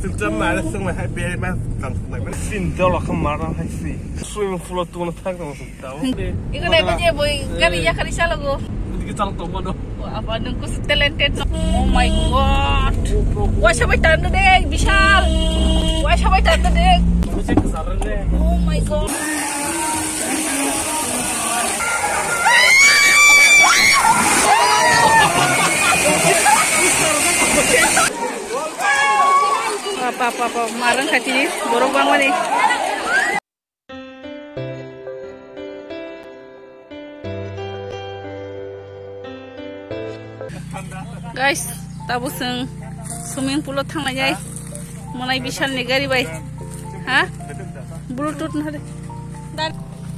ซึ่งจะมาแล้วซึ่งมาให้เบี้ยมาสั่งไหนมันสิ้นเจ้าหรอกขมาเราให้สิช่วยมันฟูลตัวนักทั้งตัวสุดเจ้าอีกเลยมันจะบ่อยกันya kali salah go kita calon tomo do apa nunggu talented oh my god wah siapa tanda deh Bishal wah siapa tanda deh mesti kesaran deh oh my god apa marang hati ni borong bang mana guys tabu seng swimming pool thang jai monai Bishal ni gari bai ha bluetooth na de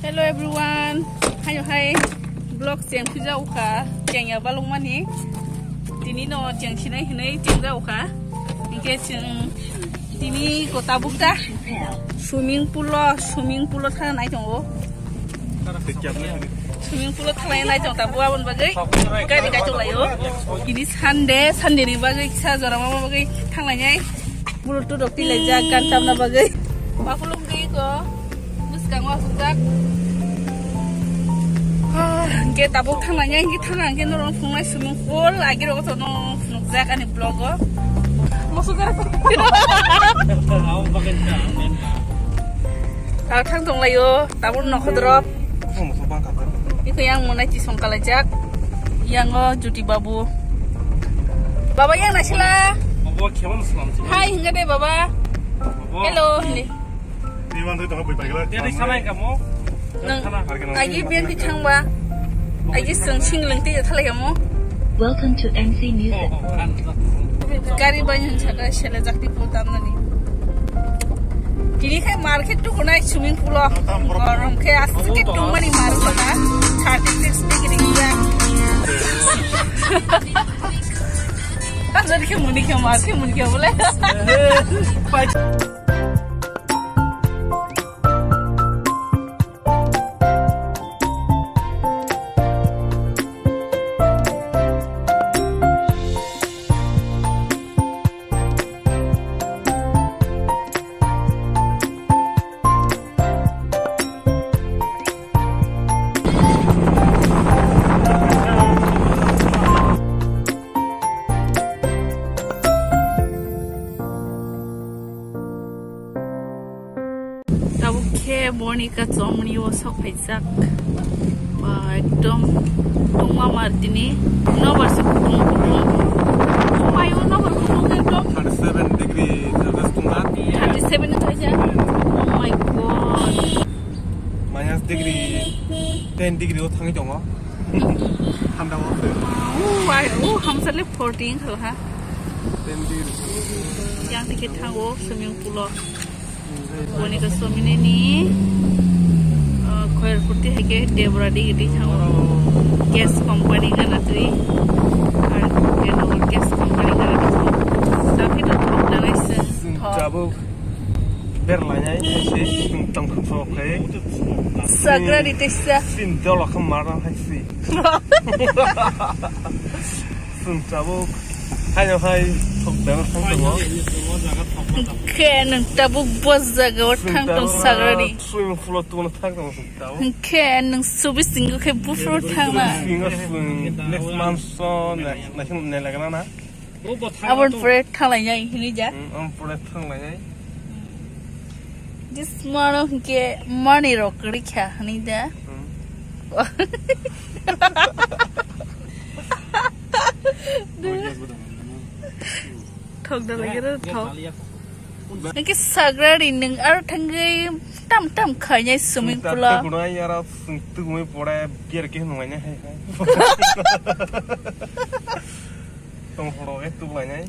hello everyone hayo hai blog jeng pija uka jeng ya balong mani tini no jeng sinai hinai jeng da uka ingke jeng tini kota bukta swimming pool thang nai jongo swimming pool thang nai jong tabu abon bagai gari ka jong layo ini Sunday ni bagai sa jara mama bagai thang nai bluetooth dok tilai ja kan tamna bagai bakulung dei ko buskang wa sujak ke tabuk thang nai ki thang ke norong fungai swimming pool agi ro to no nukjak ani blog go masuk kalau thang tong layo tabun no khodrop itu yang monai cisong kalajak yang judi babu baba yang nasila hai hingga deh baba hello nih dia di sana kamu lagi biar dicang ba lagi sing lengti ya thalai kamu Welcome to MC Music. Gari banyak cara selajak di putar nani. Kini kayak market tuh kena swimming pool lah. Orang kayak sedikit tuh mani market kan. 36 degree ya. Jadi kemudian ke market mungkin boleh. Monica Zomni was so pizak. Ekdom Tuma Martini. No verse Mayo no 37 degree 37 aja. Oh my god. minus degree 10 degree वो थंगे जोंगा हम डाउ हमसे 14 हो हा 10 degree yang tiket hango swimming pool Monica Zomni ni koir putih heke Debradi gidi hango gas company ka natri ar keno gas company ka natri tapi to thok dalai se jabu berlanya ini sih tentang sokai sagra ditesa sin dola kemana haisi sun jabu hanya hai thok dana thang tong ken tabu bos jaga thang tong sagra ni swimming pool tu na thang tong tau ken subi singu ke bufro thang na next month so na ne lagana na abon fret thang lai nhai hini ja fret thang lai nhai this morning ke money ro kri kha ni da thok da lagi ro thok cái sagra đi nâng ở thằng người tam khởi nhảy swimming pool là cũng nói ra từ mới bỏ ra bia cái người nhảy तुम फोड़ोगे तू बनाए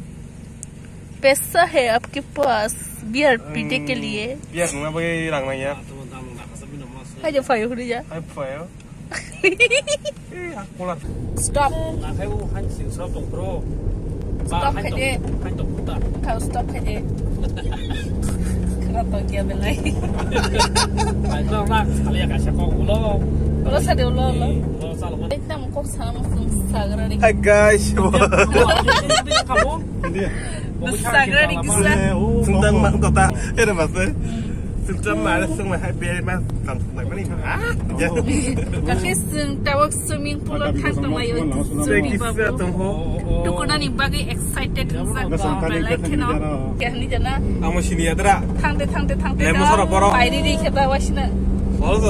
पैसा है आपके पास बियर पीने के लिए बियर ना भाई रंगना यार है जो फायो हो जा है फायो stop ना है वो हन सिंह सब तो प्रो stop है जे हन तो पुता kau stop है जे kenapa dia belai itu nak kalian kasih kau ulo ulo sadar ulo kita mau kok sama sagra ni Hai guys kamu sagra ni kisah đang mặn cậu ta thế là bảo thếซึ่งจำมาแล้วซึ่งมาให้เบียร์มาสั่งไหนมานี่อ่ะเยอะ ก็คือซึ่งแต่ว่า swimming pool ทางตรงไหนอยู่ swimming pool ทุกคนนั่นบางที excited สักไปเลยแค่นั้นแค่นี้จะนะ เอามาชินีอ่ะด้ะ ทางไปดีๆแค่แต่ว่าชินะ 어르서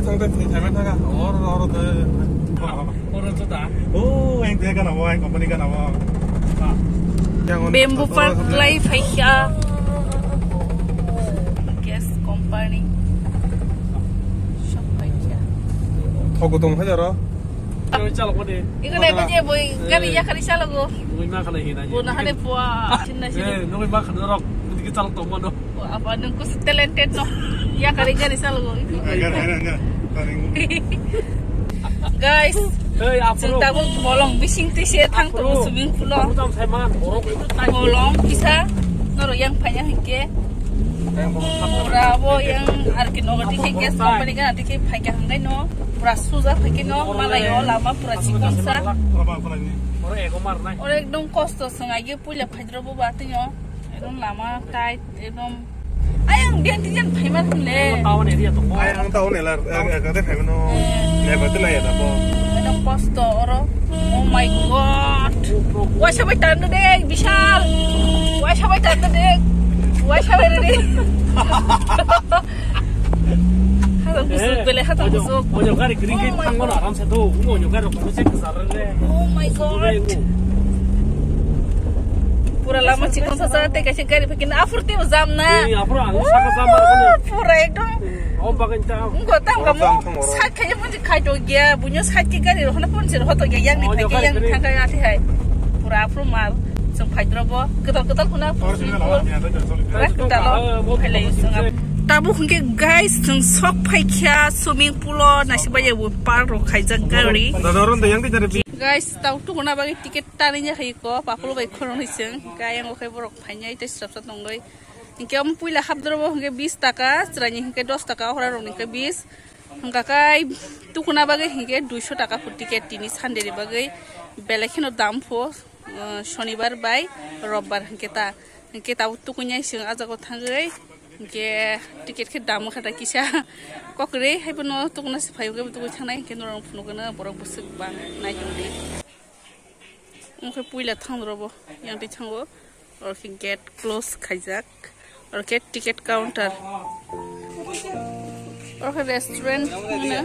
탕대 잘만 타가 어르 어르다 오 앵대가 나와 컴퍼니가 나와 Bamboo Park Life hay siya. Guest company. Shop hay siya. 더구동 하자라 Ikaw na ba niya boy? Kariya kari siya lago. Buna hane po China siya. Apa nung ko talented no? Ya kari siya lago. Guys, chúng ta cũng bolong bising ti siya thang to swimming pool lo. Bolong bisa noro yang banyak hingke. Bravo yang arkin over di guest company kan di ke phai hangai no. Pura suza phai no malayo lama pura chikon sa. Ore ekdom kosto sungai ge pula phajro bo bati no. Ekdom lama tight ekdom ayang dia tijan phai ma thumle. ayang tahu nih lah kata phai no ne betul lah ya tapo Posto oro. Oh my god. Why sabai tanda dek Vishal. Why sabai tanda dek. Why sabai dek. Hatang busuk bele hatang busuk. Oh my god. Pura lama cikon sasa te kasi gari bikin afur te uzam na. Pura ekdom. Enggak tahu kamu saat kayaknya pun kajo dia punya saat kita di rumah pun sih hoto yang nih kayak yang tangkai hati hai pura pura mal sampai drobo ketal pun apa sih ketal lo pelai sengap tabu hingga guys seng sok pakai swimming pool nasi banyak buat parro kayak gari guys tahu tuh kenapa bagi tiket tarinya kayak kok 40 baik kurang hiseng kayak yang oke borok hanya itu serap nonggoy Hingga puila habdrobo hingga 20 taka, seranya hingga 10 taka, orang hingga 20. Hingga kai tukuna bagai hingga 200 taka per tiket ini sandiri bagai belakino dampo shonibar bai robbar hingga tahu tukunya sing aja kau tanggai hingga tiket ke damu kata kisah kokre hai pun tukuna sipai hingga tuku canai hingga orang pun kena borang busuk bang naik jumdi. Hingga puila tangdrobo yang dicanggo or get close kajak. और के ticket counter और रेस्टोरेंट है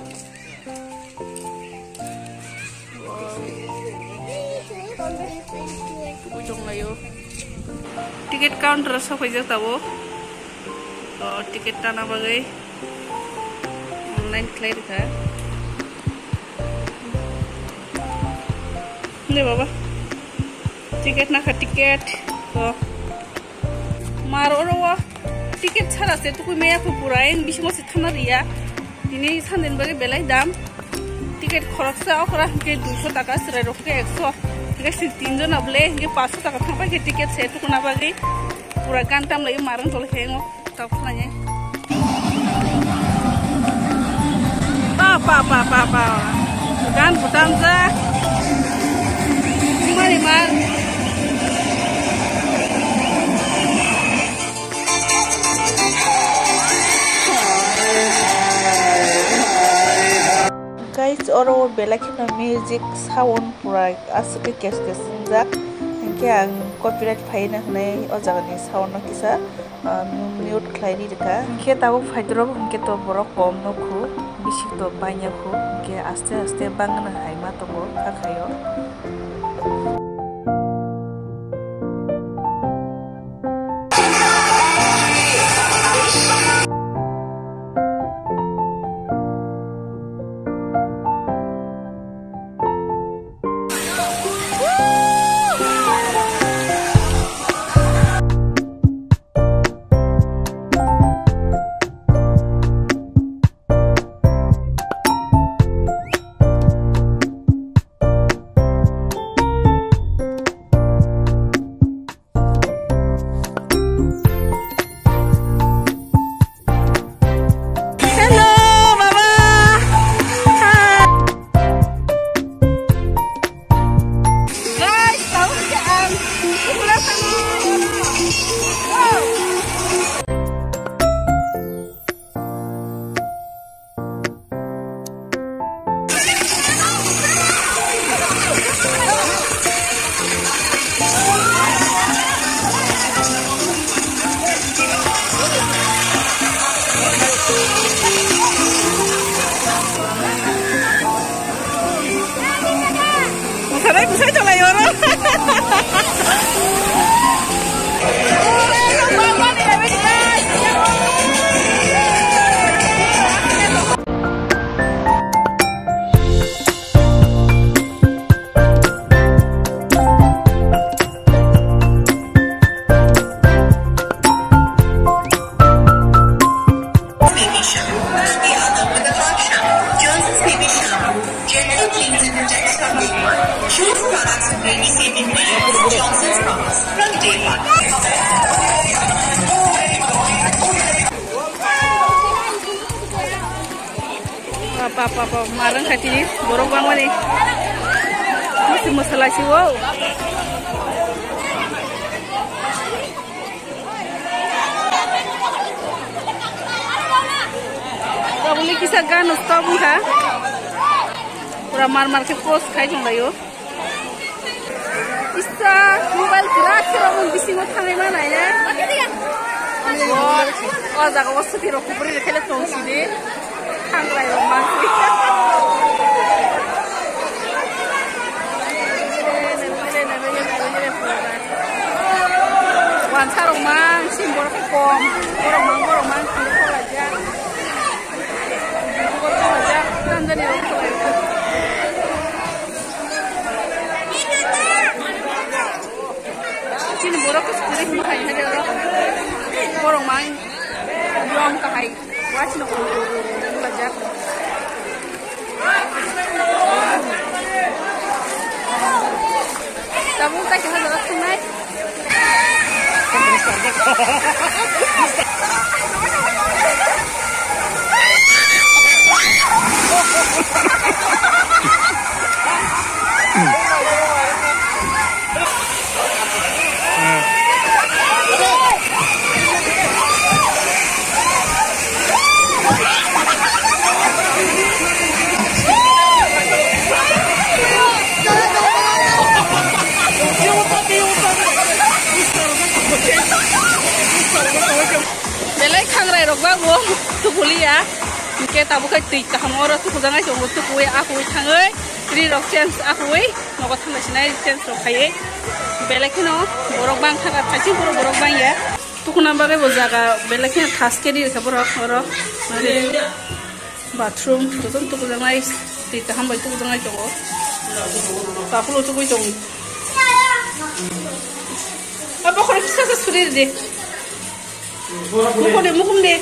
ticket counter सब हो जाता वो और टिकट टाना बगै ऑनलाइन क्लियर है ले बाबा टिकट ना का टिकट तो Maro tiket cara se tu kume aku purain bisa masih tanah ria ini sanden bagi belai dam tiket khoroksa okra ke 200 taka serai rok ke 100 ke 3 jon able ke 500 taka thapa ke tiket se tu kuna bagi pura gantam lai marang tol hengo tak nanya pa gan putam za mari mar guys oro belakina music sound pura asli kes sinjak hingke ang copyright phaina hnai o jagani sound no kisa mute khlaini deka hingke tabu phaidro hingke to borok kom no khu bisi to banya khu hingke aste aste bangna haima to bo khakhayo Sarai bisa coba yoro. Apa marang hati borok bang wali masih masalah sih wow. Kau boleh kisah gan stop ha pura mar ke post kai jong layo isa mobile gerak serabun bising utangai mana ya oh jaga wasu tiro kuburi lekele tongsi deh Hangrai romantis. Wansa romang, simbol kom, romang, simbol aja. Simbol aja, kan jadi romang. Sini borok seperti ini kayak ada orang main, belum kahai, watch no. Belajar. Kamu tak kena jalan sungai. Tu kuliah, mungkin tahu kan tiga hamor tu kujangan cuma tu kue aku thangai, jadi rok chance aku nak thangai sini chance rok kaya, belaknya borok bang thangai pasti borok bang ya, tu kuna bagai bojaga belaknya khas ke di borok, bathroom tu kujangan tiga hamor tu kujangan cuma, tak perlu tu kujangan. Apa kalau kita sesuai deh, mukum deh.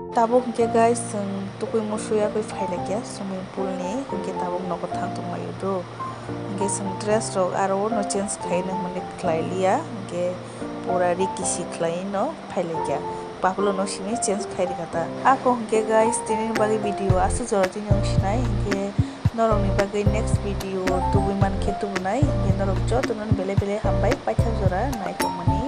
Tabuk ke guys, tukui musuh ya koi file kya swimming pool ni, ke tabuk nok thang tu mayu do, ke dress rok aro no change khai na mane khlai liya, ke pura ri kisi khlai no file kya, papulo no simi change khai ri kata. Ako ke guys tinin bagi video asu jor tin yong sinai, ke norong ni bagi next video tukui man ke tu bunai, ke norong jo tu non bele hambai pacha jora nai to mani.